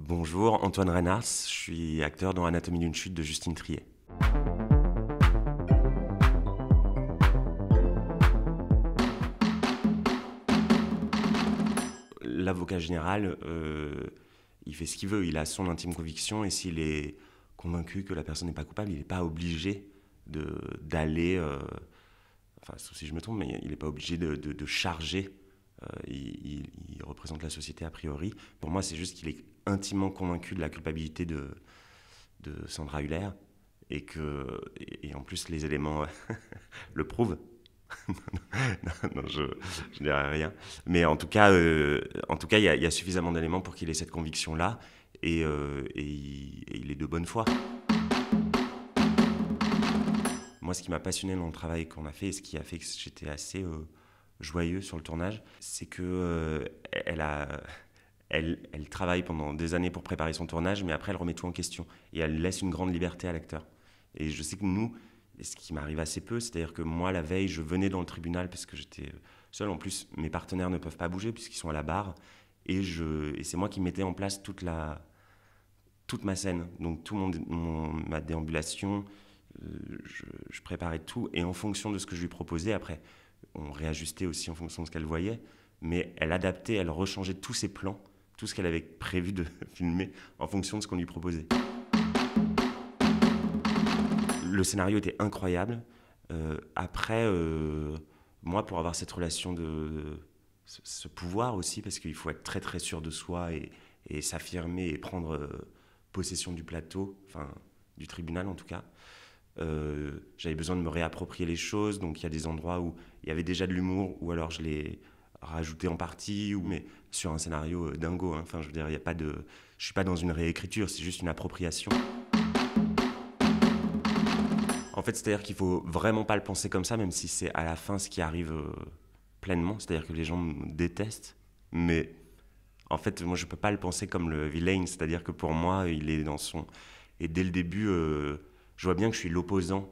Bonjour, Antoine Reynars, je suis acteur dans Anatomie d'une chute de Justine Triet. L'avocat général, il fait ce qu'il veut, il a son intime conviction et s'il est convaincu que la personne n'est pas coupable, il n'est pas obligé d'aller, enfin sauf si je me trompe, mais il n'est pas obligé de charger. Il représente la société a priori. Pour moi, c'est juste qu'il est intimement convaincu de la culpabilité de Sandra Hüller et en plus les éléments le prouvent. Non, je dirais rien. Mais en tout cas, il y a suffisamment d'éléments pour qu'il ait cette conviction-là et il est de bonne foi. Moi, ce qui m'a passionné dans le travail qu'on a fait et ce qui a fait que j'étais assez joyeux sur le tournage, c'est que elle travaille pendant des années pour préparer son tournage, mais après elle remet tout en question et elle laisse une grande liberté à l'acteur. Et je sais que nous, ce qui m'arrive assez peu, c'est-à-dire que moi la veille, je venais dans le tribunal parce que j'étais seul. En plus, mes partenaires ne peuvent pas bouger puisqu'ils sont à la barre et c'est moi qui mettais en place toute ma scène, donc ma déambulation. Je préparais tout et en fonction de ce que je lui proposais, après on réajustait aussi en fonction de ce qu'elle voyait, mais elle adaptait, elle rechangeait tous ses plans, tout ce qu'elle avait prévu de filmer en fonction de ce qu'on lui proposait. Le scénario était incroyable. Après, moi, pour avoir cette relation ce pouvoir aussi, parce qu'il faut être très très sûr de soi et s'affirmer et prendre possession du plateau, enfin du tribunal en tout cas. J'avais besoin de me réapproprier les choses, donc il y a des endroits où il y avait déjà de l'humour, ou alors je l'ai rajouté en partie, mais sur un scénario dingo. Hein. Enfin, je veux dire, il y a pas de, je suis pas dans une réécriture, c'est juste une appropriation. En fait, c'est-à-dire qu'il faut vraiment pas le penser comme ça, même si c'est à la fin ce qui arrive pleinement. C'est-à-dire que les gens me détestent, mais en fait, moi, je peux pas le penser comme le villain. C'est-à-dire que pour moi, il est dans son... Et dès le début, je vois bien que je suis l'opposant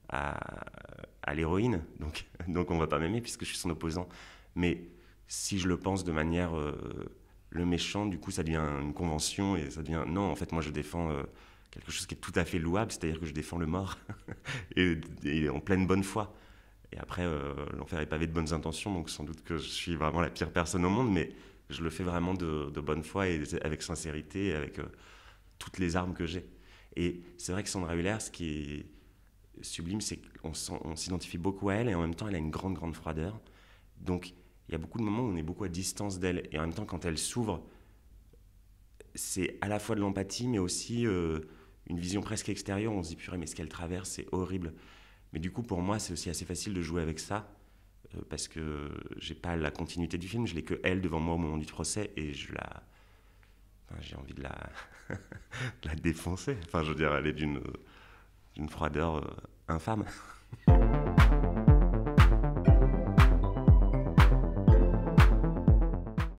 à, à l'héroïne, donc on va pas m'aimer puisque je suis son opposant. Mais si je le pense de manière le méchant, du coup ça devient une convention et ça devient non, en fait moi je défends quelque chose qui est tout à fait louable, c'est-à-dire que je défends le mort et en pleine bonne foi. Et après l'enfer est pavé de bonnes intentions, donc sans doute que je suis vraiment la pire personne au monde, mais je le fais vraiment de bonne foi et avec sincérité et avec toutes les armes que j'ai. Et c'est vrai que Sandra Hüller, ce qui est sublime, c'est qu'on s'identifie beaucoup à elle et en même temps elle a une grande grande froideur. Donc il y a beaucoup de moments où on est beaucoup à distance d'elle et en même temps quand elle s'ouvre, c'est à la fois de l'empathie mais aussi une vision presque extérieure. On se dit purée mais ce qu'elle traverse c'est horrible. Mais du coup pour moi c'est aussi assez facile de jouer avec ça parce que j'ai pas la continuité du film, je l'ai que elle devant moi au moment du procès et j'ai envie de de la défoncer. Enfin je veux dire elle est d'une froideur infâme.